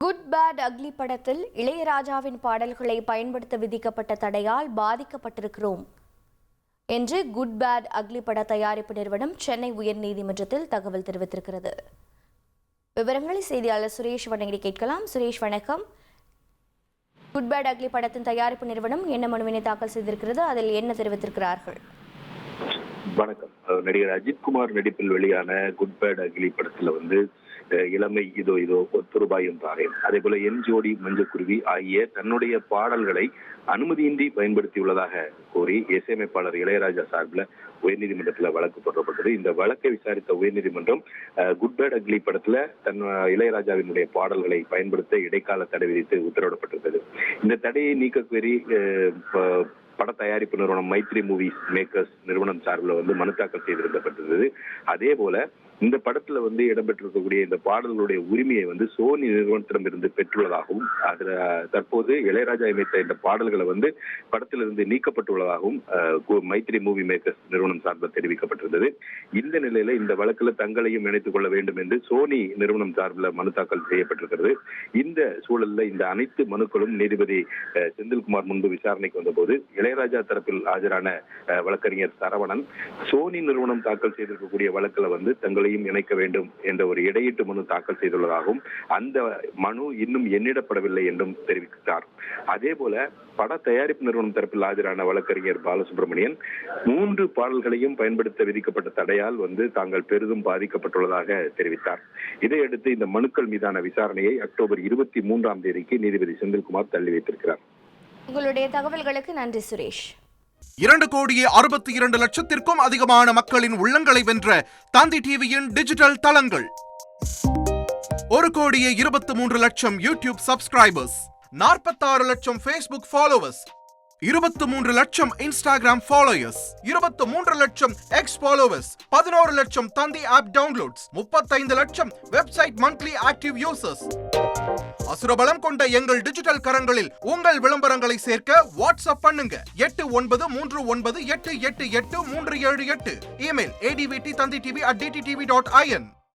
Good bad ugly படத்தில் இளையராஜாவின் பாடல்களை பயன்படுத்த விதிக்கப்பட்ட தடையால் பாதிக்கப்பட்டிருக்கிறோம் என்று குட் பேட் அக்லி பட தயாரிப்பு நிறுவனம் சென்னை உயர்நீதிமன்றத்தில் தகவல் தெரிவித்திருக்கிறது. விவரங்களை செய்தியாளர் சுரேஷ் வணங்கி கேட்கலாம். சுரேஷ் வணக்கம். குட் பேட் அக்லி படத்தின் தயாரிப்பு நிறுவனம் என்ன மனுவினை தாக்கல் செய்திருக்கிறது, அதில் என்ன தெரிவித்திருக்கிறார்கள்? வணக்கம். நடிகர் அஜித்குமார் நடிப்பில் வெளியான குட் பேட் அக்லி படத்துல இளமை இதோ இதோ 10 ரூபாயும் தாரேன், அதே போல என் ஜோடி மஞ்சக்குருவி ஆகிய தன்னுடைய பாடல்களை அனுமதியின்றி பயன்படுத்தியுள்ளதாக கூறி இசையமைப்பாளர் இளையராஜா சார்பில் உயர்நீதிமன்றத்தில் வழக்கு போடப்பட்டது. இந்த வழக்கை விசாரித்த உயர்நீதிமன்றம் குட் பேட் அக்லி படத்துல இளையராஜாவினுடைய பாடல்களை பயன்படுத்த இடைக்கால தடை விதித்து உத்தரவிடப்பட்டிருந்தது. இந்த தடையை நீக்க கோரி பட தயாரிப்பு நிறுவனம் மைத்ரி மூவிஸ் மேக்கர்ஸ் நிறுவனம் சார்பில் மனு தாக்கல் செய்திருக்கப்பட்டிருந்தது. அதே போல இந்த படத்துல இடம்பெற்றிருக்கக்கூடிய இந்த பாடல்களுடைய உரிமையை சோனி நிறுவனத்திடமிருந்து பெற்றுள்ளதாகவும் அதுல தற்போது இளையராஜா அமைத்த இந்த பாடல்களை படத்திலிருந்து நீக்கப்பட்டுள்ளதாகவும் மைத்ரி மூவி மேக்கர்ஸ் நிறுவனம் சார்பில் தெரிவிக்கப்பட்டிருந்தது. இந்த நிலையில இந்த வழக்குல தங்களையும் இணைத்துக் கொள்ள வேண்டும் என்று சோனி நிறுவனம் சார்பில் மனு தாக்கல் செய்யப்பட்டிருக்கிறது. இந்த சூழல்ல இந்த அனைத்து மனுக்களும் நீதிபதி செந்தில்குமார் முன்பு விசாரணைக்கு வந்தபோது இளையராஜா தரப்பில் ஆஜரான வழக்கறிஞர் சரவணன் சோனி நிறுவனம் தாக்கல் செய்திருக்கக்கூடிய வழக்குல தங்களை இணைக்க வேண்டும் என்ற ஒரு இடையீட்டு மனு தாக்கல் செய்துள்ளதாகவும் அந்த மனு இன்னும் எண்ணிடப்படவில்லை என்றும் தெரிவித்தார். அதே போல பட தயாரிப்பு நிறுவனம் தரப்பில் ஆஜரான வழக்கறிஞர் பாலசுப்ரமணியன் 3 பாடல்களையும் பயன்படுத்த விதிக்கப்பட்ட தடையால் தாங்கள் பெரிதும் பாதிக்கப்பட்டுள்ளதாக தெரிவித்தார். இதையடுத்து இந்த மனுக்கள் மீதான விசாரணையை அக்டோபர் 23ஆம் தேதிக்கு நீதிபதி செந்தில்குமார் தள்ளி வைத்திருக்கிறார். உங்களுடைய தகவல்களுக்கு நன்றி சுரேஷ். 2,62,00,000-த்திற்கும் அதிகமான மக்களின் உள்ளங்களை வென்ற தந்தி டிவியின் டிஜிட்டல் தளங்கள். 1,23,00,000 யூடியூப் சப்ஸ்கிரைபர்ஸ், 46 லட்சம் ஃபேஸ்புக் ஃபாலோவர்ஸ், 23 லட்சம் இன்ஸ்டாகிராம் ஃபாலோயர்ஸ், 23 லட்சம் எக்ஸ் ஃபாலோவர்ஸ், 11 லட்சம் தந்தி ஆப் டவுன்லோட்ஸ், 35 லட்சம் வெப்சைட் மந்த்லி ஆக்டிவ் யூசர்ஸ். அசுரபலம் கொண்ட எங்கள் டிஜிட்டல் கரங்களில் உங்கள் விளம்பரங்களை சேர்க்க வாட்ஸ்அப் பண்ணுங்க. 8939888378. Email advttanditv@dttv.in.